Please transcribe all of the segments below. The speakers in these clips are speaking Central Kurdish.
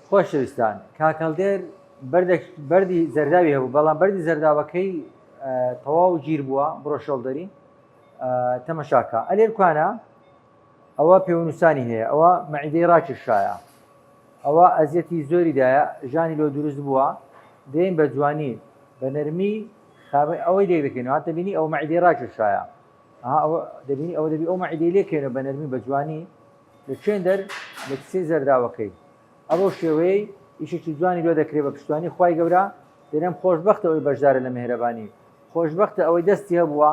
خۆشەویستان کاکەڵدێر بەردی زەرداوی هەبوو بەڵام بەردی زەرداوەکەی تەواو گیر بووە بڕۆ شەڵدەری تەمەشاکە ئەلێر کوانە ئەوە پێونووسانی هەیە ئەوە مەعیدەی ڕاکێشایە ئەوە ئەزیەتی زۆری دایە ژانی لۆ دروست بووە دێن بە جوانی بە نەرمی ئەوەی لێ دەکەینەوە هاتە بینی ئەو مەعیدەی ڕاکێشایە دەبینی ئەوە دەبی ئەو مەعیدەی لێکەێنەوە بە نەرمی بە جوانی لە چێن دەر لە کسەی زەرداوەکەی ئەوە شێوەیە ئیشێکی جوانی لۆ دەکرێت بە پشتوانی خوای گەورە دەرێم خۆشبەختە ئەوەی بەشدارە لە مێهرەبانی خۆشبەختە ئەوەی دەستی هەبووە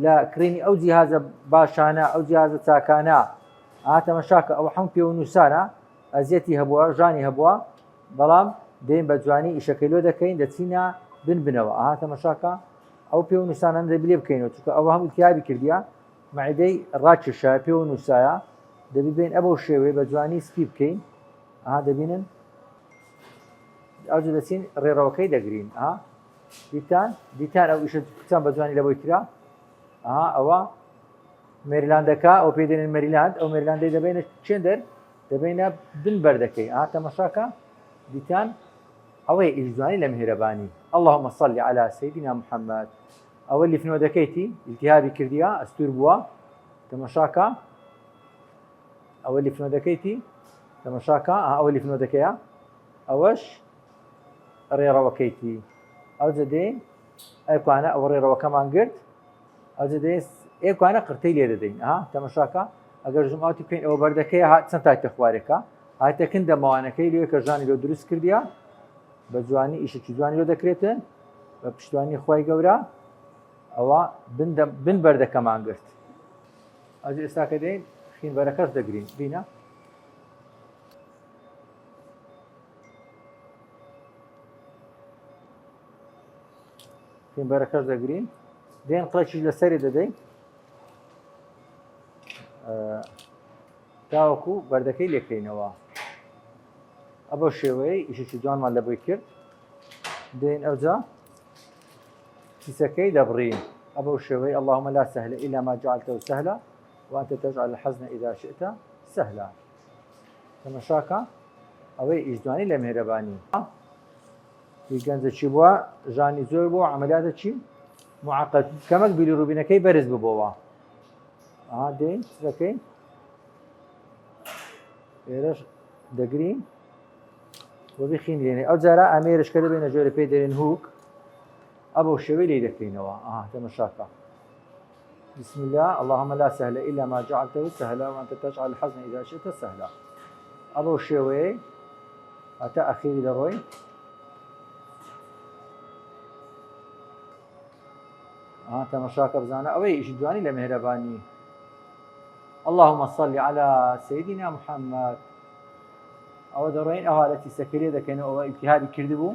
لە کڕینی ئەو جیهازە باشانە ئەو جیهازە چاکانە تەمەشاکە ئەوە هەموو پێونووسانە ئەزیەتی هەبووە ژانی هەبووە بەڵام دێن بە جوانی ئیشەکەی لۆ دەکەین دەچینە بنەوە تەمەشاکە ئەو پێونووسانە دەبی لێ بکەینەوە چونکە ئەوە هەموو التیابی کردیە مەعیدەی ڕاکێشایە پێونووسایە دەبی بێن ئەوە شێوەیە بە جوانی سپی بکەین دەبینن ئەوجە دەچین ڕێڕەوەکەی دەگرین دیتان ئەو ئیشە چەند بە جوانی لەبۆی کرا ئەوە مێریلاندەکە ئەو پێ دێنن مەریلاند ئەو مێریلاندەی دەبینە چێن دەر دەبینە بن بەردەکەی تەمەشاکە دیتان ئەوەی ئیش جوانی لە مهرەبانی اللهم صل على سيدنا محمد ئەوە لیفنەوە دەکەیتی التیهابی کردیە ئەستور بووە تەمەشاکە ئەوە لیفنەوە دەکەیتی تەمەشاکە ئەوە لیفنەوە دەکەیە ئەوەش ڕێڕەوەکەیتی ئەوجە دێن ئەیکوانە ئەوە ڕێڕەوەکەمان گرت ئەوجە دێن ئێکوانە قرتەی لێ دەدەین تەمەشاکە ئەگەر ژماوتی بکەین ئەوە بەردەکەی چەند تایتە خوارێکە هاتەکن دەماوانەکەی لێ کە ژانی لۆ دروست کردیە بە جوانی ئیشێکی جوانی لۆ دەکرێتن بە پشتوانی خوای گەورە ئەوە بن بەردەکەمان گرت ئەوجە ئێستاکە دێن خینبەرەکەش دەگرین بینە خینبەرەکەش دەگرین دێن قڵەکیش لەسەری دەدەین تاوەکو بەردەکەی لێکەینەوە ئەبە شێوەیە ئیشێکی جوانمان لەبۆی کرد دێن ئەوجا کیسەکەی دەبڕین ئەبە شێوەیە اللهم لا سهل إلا ما جعلته سهلا وأنت تجعل الحزن إذا شئت سهلا تەمەشاکە ئەوەی ئیش جوانی لە مێهرەبانی گەنجە چی بووە ژانی زۆر بووە عەمەلیاتە چی معقد کەمەک بیلیروبینەکەی بەرز ببەوە دێن چەکەین ئێرەش دەگرین وەبی خین لێنێ ئەو جارە ئەمێرشکە دەبێنە ژۆرە پێی دەرێن هوک ئەبە شێوەی لێ دەکەینەوە تەمەشاکە بسم الله اللهم لا سهل إلا ما جعلته سهلا وأنت تجعل الحزن إذا شئت سهلا ئەبە شێوەیە هەتا ئەخیری دەڕۆی تەمەشاکە بزانە ئەوەی ئیش جوانی لە مێهرەبانی اللهم صل على سيدنا محمد ئەوە دەڕۆین ئەوها لە تیسەکە لێ دەکەینەوە ئەوە ئیتیهابی کردبوو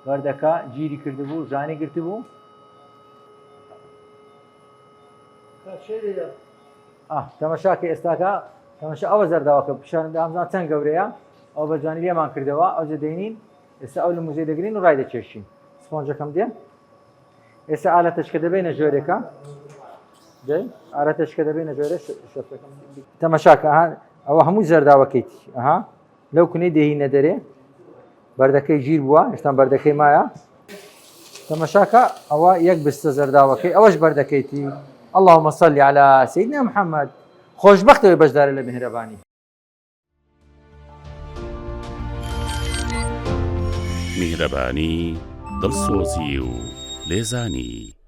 بەردەکە گیری کردبوو ژانی گرتبوو تەمەشاکە ئێستاکە تەمەشا ئەوە زەرداوەکە پیشانەدا ئەمزان چەند گەورەیە ئەو بە جوانی لێمان کردەوە ئەوجە دەینین ئێستا ئەو لە موزەی دەگرین و ڕای دەکێشین سپۆنجەکەم دێن ئێستا ئالەتەشکە دەبێنە ژۆرێکە ئالەتەشکە دەبێنە ژۆرە تەمەشاکە ئەوە هەموو زەرداوەکەیتی لەو کونەی دێهینە دەرێ بەردەکەی ژیر بووە هێشتان بەردەکەی مایە تەمەشاکە ئەوە یەک بستە زەرداوەکەی ئەوەش بەردەکەیتی اللهم صل على سيدنا محمد خۆشبەختەوەی بەشدارە لە مێهرەبانی میهرەبانی دڵسۆزی و لێزانی